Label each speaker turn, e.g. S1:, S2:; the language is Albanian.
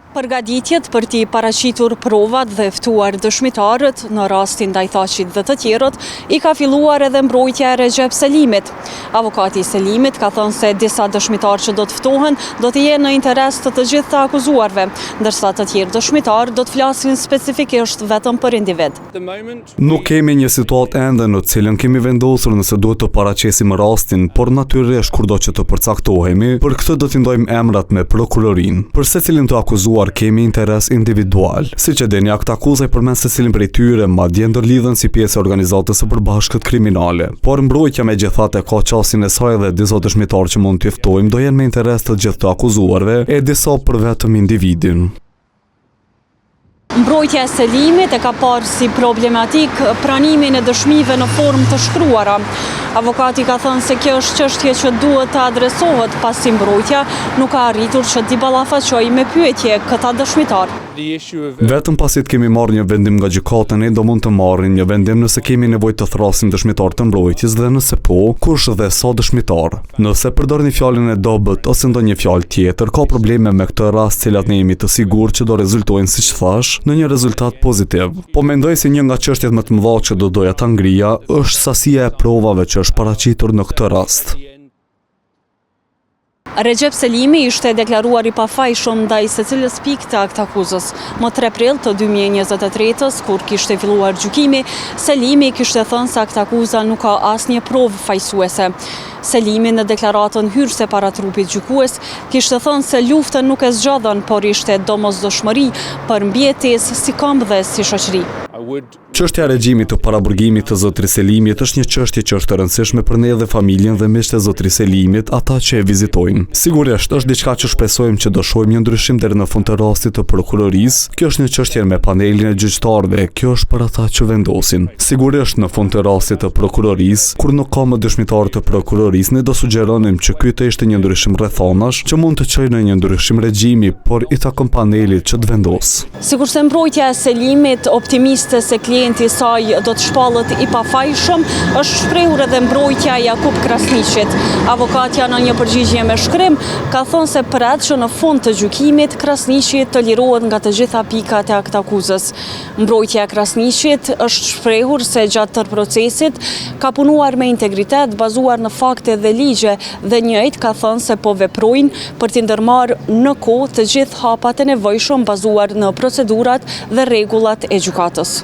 S1: Përgatitjet për t'i paraqitur provat dhe ftuar dëshmitarët në rastin Dajthaqit dhe të tjerët, i ka filluar edhe mbrojtja e Recep Selimit. Avokati i Selimit ka thënë se disa dëshmitarë që do të ftohen do të jenë në interes të gjithë të akuzuarve, ndërsa të tjerë dëshmitarë do të flasin specifikisht vetëm për individ.
S2: Nuk kemi një situatë ende në cilën kemi vendosur nëse duhet të paraqesim rastin, por natyrisht kurdo që të përcaktohemi, për këtë do t'i ndojmë emrat me prokurorin. Për secilin të akuzuar kemi interes individual, siç e dini akt akuzaj përmend secilin prej tyre, madje ndërlidhen si pjesë e organizatës së përbashkët kriminale. Por mbrojtja megjithatë ka qasjen e saj dhe disa dëshmitarë që mund t'i ftojmë do jenë me interes të gjithë të akuzuarve e disa për vetëm individin.
S1: Mbrojtja e Selimit e ka parë si problematik pranimin e dëshmive në formë të shkruara. Avokati ka thënë se kjo është çështje që duhet të adresohet pasi mbrojtja nuk ka arritur që t'i ballafaqojë me pyetje këta dëshmitar.
S2: Vetëm pasi të kemi marrë një vendim nga gjykata, ne do mund të marrim një vendim nëse kemi nevojë të thrasim dëshmitar të mbrojtjes dhe nëse po, kush dhe sa dëshmitar. Nëse përdorni fjalën e dobët ose ndonjë fjalë tjetër, ka probleme me këtë rast, cilat ne jemi të sigurt që do rezultojnë siç thash, në një rezultat pozitiv. Po mendoj se një nga çështjet më të mëdha që do doja ta ngrija është sasia e provave që është paraqitur në këtë rast.
S1: Recep Selimi ishte deklaruar i pafajshëm ndaj secilës pikë të akt akuzës. Më 3 prill të 2023-s, kur kishte filluar gjykimi, Selimi kishte thënë se akt akuza nuk ka asnjë provë fajsuese. Selimi në deklaratën hyrëse para trupit gjykues kishte thënë se luftën nuk e zgjodhën, por ishte domosdoshmëri për mbjetesë si këmbë dhe si shoqëri.
S2: Çështja e regjimit të paraburgimit të zotrit Selimit është një çështje që është e rëndësishme për ne dhe familjen dhe miqtë e zotrit Selimit, ata që e vizitojnë. Sigurisht është diçka që shpresojmë që do shohim një ndryshim deri në fund të rastit të prokurorisë. Kjo është një çështje me panelin e gjyqtarëve, kjo është për ata që vendosin. Sigurisht në fund të rastit të prokurorisë, kur nuk ka më dëshmitar të prokurorisë, ne do sugjeronim që ky të ishte një ndryshim rrethanash që mund të çojë në një ndryshim regjimi, por i takon panelit që të vendosë.
S1: Sikurse mbrojtja e Selimit optimiste se klienti i saj do të shpallët i pafajshëm, është shprehur edhe mbrojtja e Jakub Krasniqit. Avokatja në një përgjigje me shkrim ka thënë se pret që në fund të gjykimit Krasniqi të lirohet nga të gjitha pikat e akt akuzës. Mbrojtja e Krasniqit është shprehur se gjatë tërë procesit ka punuar me integritet, bazuar në fakte dhe ligje, dhe njëjtë ka thënë se po veprojnë për t'i ndërmarrë në kohë të gjithë hapat e nevojshëm bazuar në procedurat dhe rregullat e gjykatës.